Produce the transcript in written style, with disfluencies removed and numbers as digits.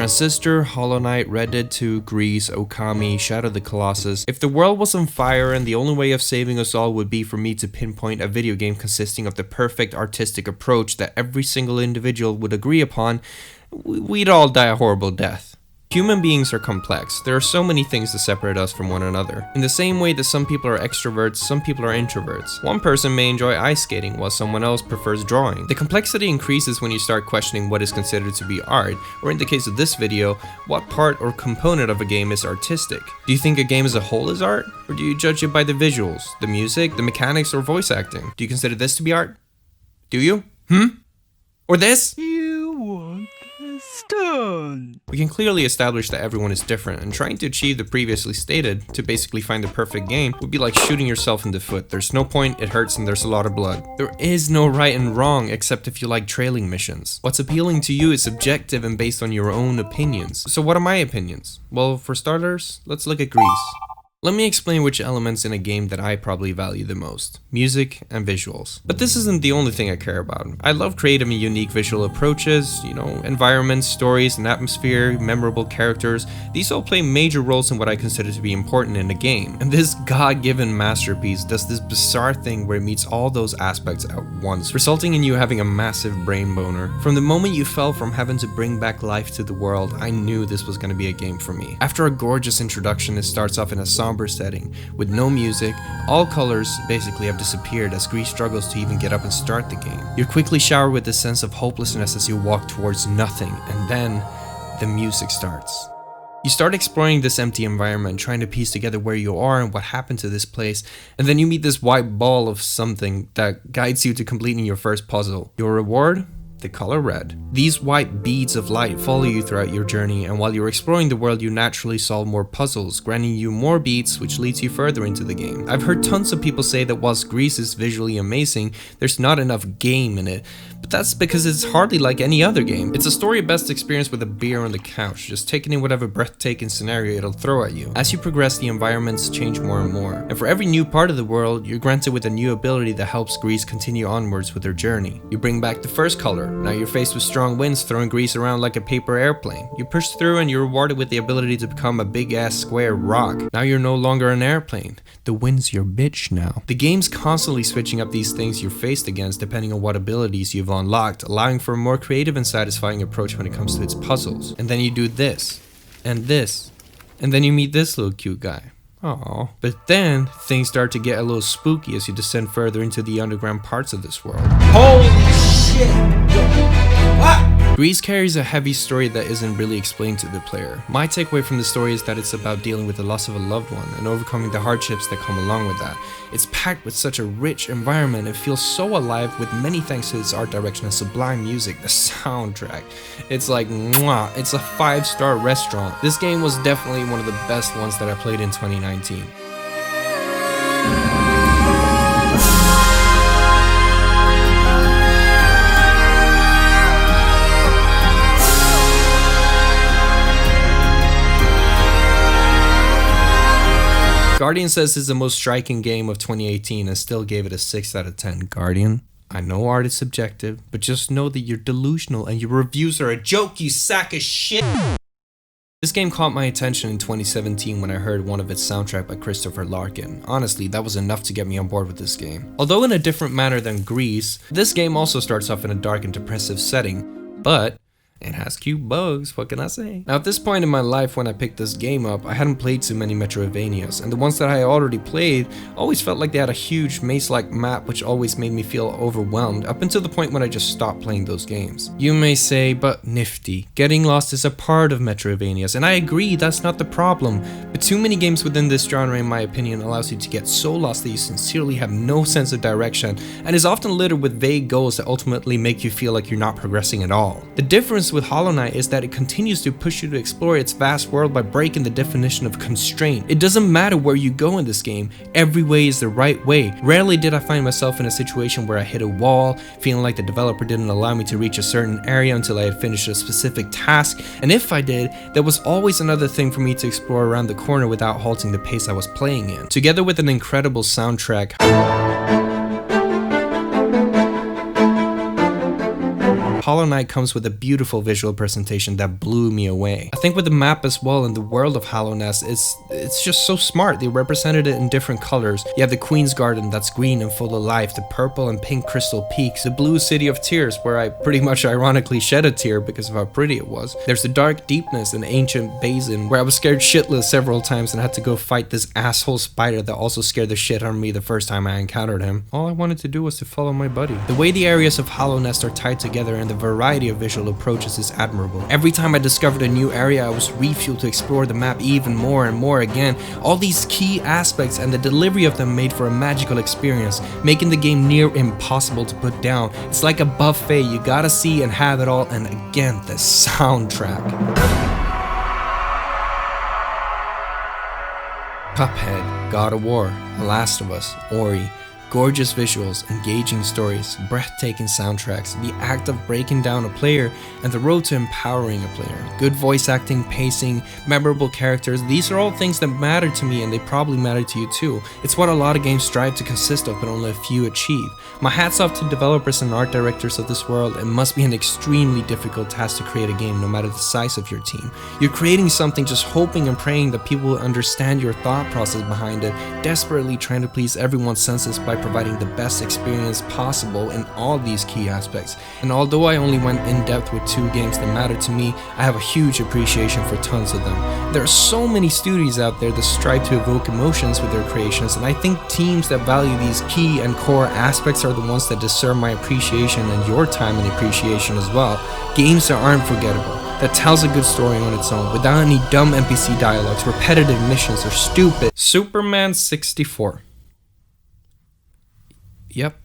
Transistor, Hollow Knight, Red Dead 2, GRIS, Okami, Shadow of the Colossus. If the world was on fire and the only way of saving us all would be for me to pinpoint a video game consisting of the perfect artistic approach that every single individual would agree upon, we'd all die a horrible death. Human beings are complex. There are so many things that separate us from one another. In the same way that some people are extroverts, some people are introverts. One person may enjoy ice skating while someone else prefers drawing. The complexity increases when you start questioning what is considered to be art, or in the case of this video, what part or component of a game is artistic. Do you think a game as a whole is art? Or do you judge it by the visuals, the music, the mechanics, or voice acting? Do you consider this to be art? Do you? Or this? We can clearly establish that everyone is different, and trying to achieve the previously stated, to basically find the perfect game, would be like shooting yourself in the foot. There's no point, it hurts, and there's a lot of blood. There is no right and wrong, except if you like trailing missions. What's appealing to you is subjective and based on your own opinions. So what are my opinions? Well, for starters, let's look at GRIS. Let me explain which elements in a game that I probably value the most: music and visuals. But this isn't the only thing I care about. I love creative and unique visual approaches, environments, stories, and atmosphere, memorable characters. These all play major roles in what I consider to be important in a game. And this God-given masterpiece does this bizarre thing where it meets all those aspects at once, resulting in you having a massive brain boner. From the moment you fell from heaven to bring back life to the world, I knew this was going to be a game for me. After a gorgeous introduction, it starts off in a somber setting with no music. All colors basically have disappeared as GRIS struggles to even get up and start the game. You're quickly showered with a sense of hopelessness as you walk towards nothing, and then the music starts. You start exploring this empty environment, trying to piece together where you are and what happened to this place, and then you meet this white ball of something that guides you to completing your first puzzle. Your reward? The color red. These white beads of light follow you throughout your journey, and while you're exploring the world, you naturally solve more puzzles, granting you more beats, which leads you further into the game. I've heard tons of people say that whilst GRIS is visually amazing, there's not enough game in it, but that's because it's hardly like any other game. It's a story best experienced with a beer on the couch, just taking in whatever breathtaking scenario it'll throw at you. As you progress, the environments change more and more, and for every new part of the world, you're granted with a new ability that helps GRIS continue onwards with their journey. You bring back the first color. Now you're faced with strong winds throwing GRIS around like a paper airplane. You push through and you're rewarded with the ability to become a big ass square rock. Now you're no longer an airplane. The wind's your bitch now. The game's constantly switching up these things you're faced against depending on what abilities you've unlocked, allowing for a more creative and satisfying approach when it comes to its puzzles. And then you do this, and this, and then you meet this little cute guy. Aww. But then, things start to get a little spooky as you descend further into the underground parts of this world. Holy shit! GRIS carries a heavy story that isn't really explained to the player. My takeaway from the story is that it's about dealing with the loss of a loved one and overcoming the hardships that come along with that. It's packed with such a rich environment and feels so alive, with many thanks to its art direction and sublime music. The soundtrack, it's like mwah, it's a 5-star restaurant. This game was definitely one of the best ones that I played in 2019. Guardian says it's the most striking game of 2018 and still gave it a 6 out of 10. Guardian, I know art is subjective, but just know that you're delusional and your reviews are a joke, you sack of shit. This game caught my attention in 2017 when I heard one of its soundtrack by Christopher Larkin. Honestly, that was enough to get me on board with this game. Although in a different manner than GRIS, this game also starts off in a dark and depressive setting, but it has cute bugs, what can I say? Now at this point in my life when I picked this game up, I hadn't played too many Metroidvanias, and the ones that I already played always felt like they had a huge maze-like map which always made me feel overwhelmed, up until the point when I just stopped playing those games. You may say, but Nifty, getting lost is a part of Metroidvanias, and I agree, that's not the problem, but too many games within this genre in my opinion allows you to get so lost that you sincerely have no sense of direction, and is often littered with vague goals that ultimately make you feel like you're not progressing at all. The difference with Hollow Knight is that it continues to push you to explore its vast world by breaking the definition of constraint. It doesn't matter where you go in this game, every way is the right way. Rarely did I find myself in a situation where I hit a wall, feeling like the developer didn't allow me to reach a certain area until I had finished a specific task, and if I did, there was always another thing for me to explore around the corner without halting the pace I was playing in. Together with an incredible soundtrack, Hollow Knight comes with a beautiful visual presentation that blew me away. I think with the map as well and the world of Hallownest, it's just so smart. They represented it in different colors. You have the Queen's Garden that's green and full of life, the purple and pink crystal peaks, the blue City of Tears where I pretty much ironically shed a tear because of how pretty it was. There's the dark deepness and ancient basin where I was scared shitless several times and had to go fight this asshole spider that also scared the shit out of me the first time I encountered him. All I wanted to do was to follow my buddy. The way the areas of Hallownest are tied together and the variety of visual approaches is admirable. Every time I discovered a new area, I was refueled to explore the map even more and more again. All these key aspects and the delivery of them made for a magical experience, making the game near impossible to put down. It's like a buffet, you gotta see and have it all, and again, the soundtrack. Cuphead, God of War, The Last of Us, Ori. Gorgeous visuals, engaging stories, breathtaking soundtracks, the act of breaking down a player, and the road to empowering a player. Good voice acting, pacing, memorable characters, these are all things that matter to me and they probably matter to you too. It's what a lot of games strive to consist of but only a few achieve. My hats off to developers and art directors of this world. It must be an extremely difficult task to create a game no matter the size of your team. You're creating something just hoping and praying that people will understand your thought process behind it, desperately trying to please everyone's senses by providing the best experience possible in all these key aspects. And although I only went in depth with 2 games that matter to me, I have a huge appreciation for tons of them. There are so many studios out there that strive to evoke emotions with their creations, and I think teams that value these key and core aspects are the ones that deserve my appreciation and your time and appreciation as well. Games that aren't forgettable, that tells a good story on its own without any dumb NPC dialogues, repetitive missions, or stupid Superman 64. Yep,